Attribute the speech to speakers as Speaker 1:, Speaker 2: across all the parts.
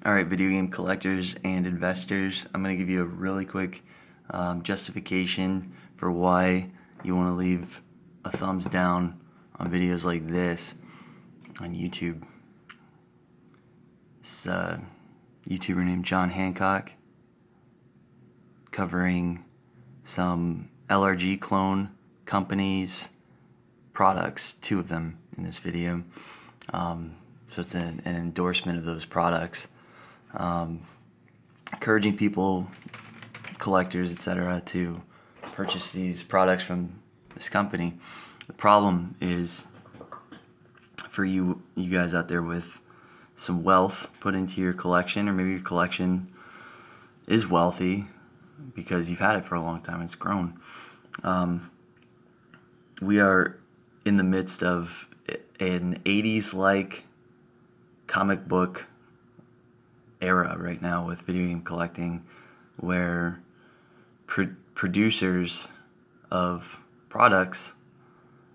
Speaker 1: Alright, video game collectors and investors, I'm going to give you a really quick justification for why you want to leave a thumbs down on videos like this on YouTube. This YouTuber named John Hancock covering some LRG clone companies' products, 2 of them in this video. So it's an endorsement of those products. Encouraging people, collectors, etc., to purchase these products from this company. The problem is, for you guys out there with some wealth put into your collection, or maybe your collection is wealthy because you've had it for a long time, it's grown. We are in the midst of an 80s-like comic book era right now with video game collecting, where producers of products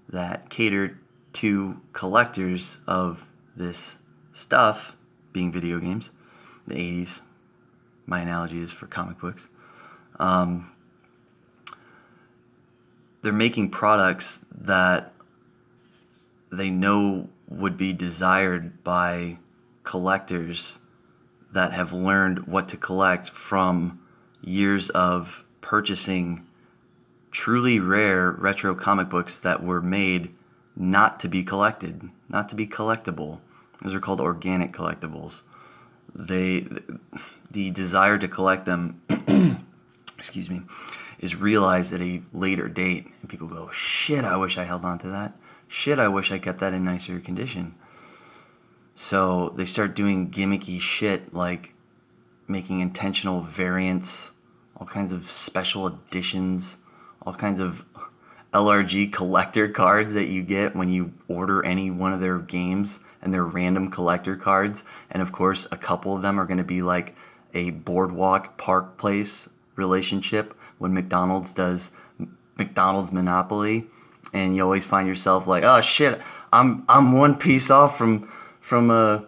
Speaker 1: that cater to collectors of this stuff, being video games, the 80s, my analogy is for comic books, they're making products that they know would be desired by collectors that have learned what to collect from years of purchasing truly rare retro comic books that were made not to be collected, not to be collectible. Those are called organic collectibles. The desire to collect them excuse me, is realized at a later date, and people go, shit, I wish I held on to that. Shit, I wish I kept that in nicer condition. So they start doing gimmicky shit like making intentional variants, all kinds of special editions, all kinds of LRG collector cards that you get when you order any one of their games, and they're random collector cards. And of course, a couple of them are going to be like a Boardwalk Park Place relationship when McDonald's does McDonald's Monopoly, and you always find yourself like, oh shit, I'm one piece off from a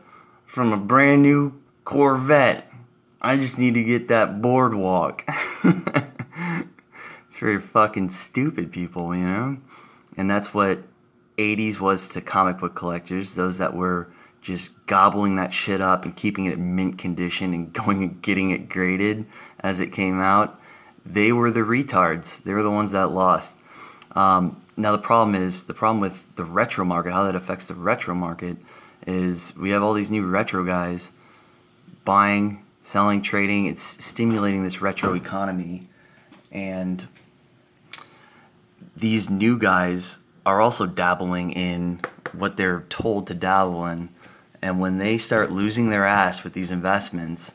Speaker 1: brand new Corvette. I just need to get that Boardwalk. It's very fucking stupid, people, you know? And that's what 80s was to comic book collectors, those that were just gobbling that shit up and keeping it in mint condition and going and getting it graded as it came out. They were the retards. They were the ones that lost. Now the problem with the retro market, how that affects the retro market, is we have all these new retro guys buying, selling, trading. It's stimulating this retro economy, and these new guys are also dabbling in what they're told to dabble in. And when they start losing their ass with these investments,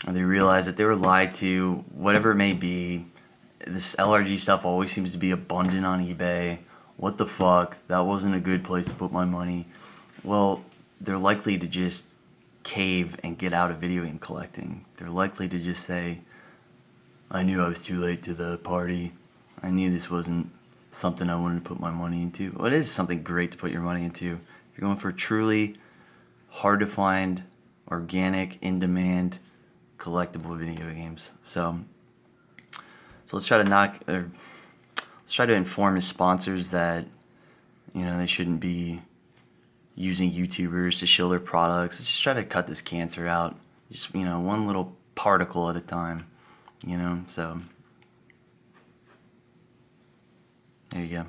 Speaker 1: and they realize that they were lied to, whatever it may be, this LRG stuff always seems to be abundant on eBay. What the fuck? That wasn't a good place to put my money. Well, they're likely to just cave and get out of video game collecting. They're likely to just say, I knew I was too late to the party. I knew this wasn't something I wanted to put my money into. Well, it is something great to put your money into. If you're going for truly hard to find, organic, in-demand, collectible video games. So let's try to inform his sponsors that, you know, they shouldn't be using YouTubers to shill their products. Let's just try to cut this cancer out, just, you know, one little particle at a time, you know. So there you go.